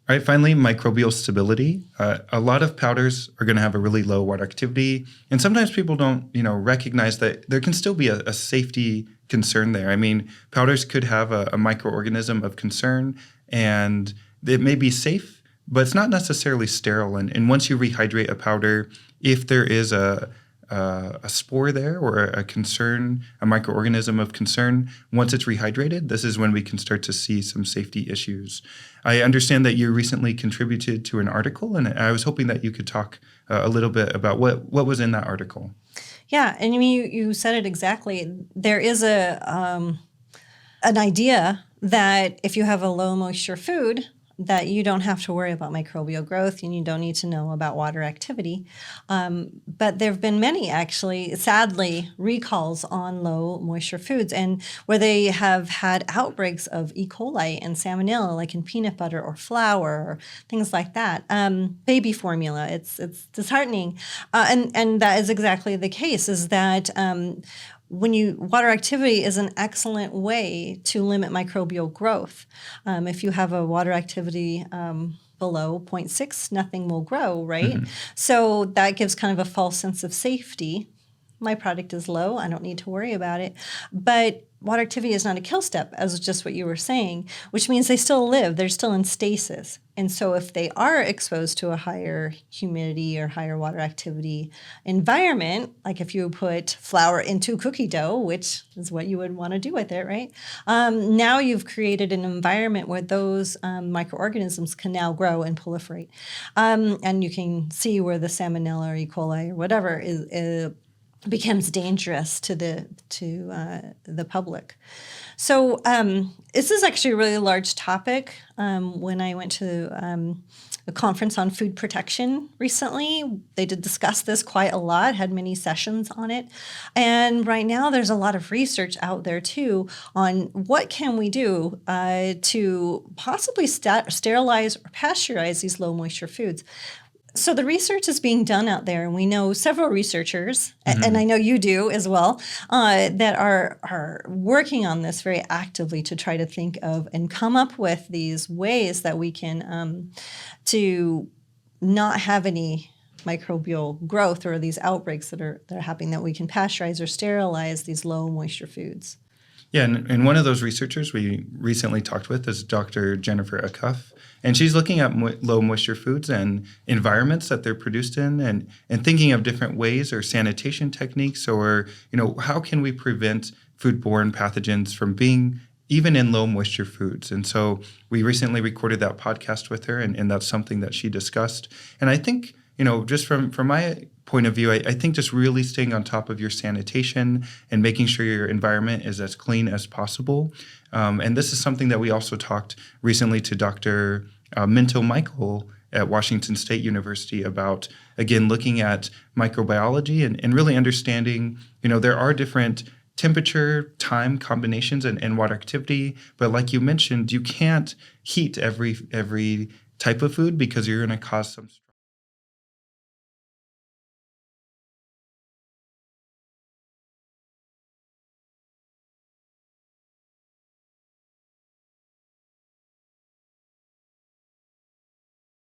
All right, finally, microbial stability. A lot of powders are going to have a really low water activity, and sometimes people don't, recognize that there can still be a safety concern there. I mean, powders could have a microorganism of concern, and it may be safe, but it's not necessarily sterile. And once you rehydrate a powder, if there is a spore there or a concern, a microorganism of concern, once it's rehydrated, this is when we can start to see some safety issues. I understand that you recently contributed to an article, and I was hoping that you could talk a little bit about what was in that article. Yeah, and you said it exactly. There is an idea that if you have a low moisture food, that you don't have to worry about microbial growth and you don't need to know about water activity. But there have been many, actually, sadly, recalls on low moisture foods, and where they have had outbreaks of E. coli and salmonella, like in peanut butter or flour or things like that. Baby formula, it's disheartening. And that is exactly the case, is that water activity is an excellent way to limit microbial growth. If you have a water activity below 0.6, nothing will grow, right? Mm-hmm. So that gives kind of a false sense of safety. My product is low, I don't need to worry about it. But water activity is not a kill step, as just what you were saying, which means they still live, they're still in stasis. And so if they are exposed to a higher humidity or higher water activity environment, like if you put flour into cookie dough, which is what you would want to do with it, right? Now you've created an environment where those microorganisms can now grow and proliferate. And you can see where the salmonella or E. coli or whatever becomes dangerous to the public. So this is actually a really large topic. When I went to a conference on food protection recently, they did discuss this quite a lot, had many sessions on it. And right now there's a lot of research out there too on what can we do to possibly sterilize or pasteurize these low moisture foods. So the research is being done out there, and we know several researchers, mm-hmm. and I know you do as well, that are working on this very actively to try to think of and come up with these ways that we can to not have any microbial growth or these outbreaks that are happening, that we can pasteurize or sterilize these low moisture foods. Yeah, and one of those researchers we recently talked with is Dr. Jennifer Acuff, and she's looking at low moisture foods and environments that they're produced in, and thinking of different ways or sanitation techniques, or how can we prevent foodborne pathogens from being even in low moisture foods. And so we recently recorded that podcast with her, and that's something that she discussed. And I think just from my point of view, I think just really staying on top of your sanitation and making sure your environment is as clean as possible. And this is something that we also talked recently to Dr. Minto Michael at Washington State University about, again, looking at microbiology and really understanding, there are different temperature, time combinations and water activity. But like you mentioned, you can't heat every type of food because you're going to cause some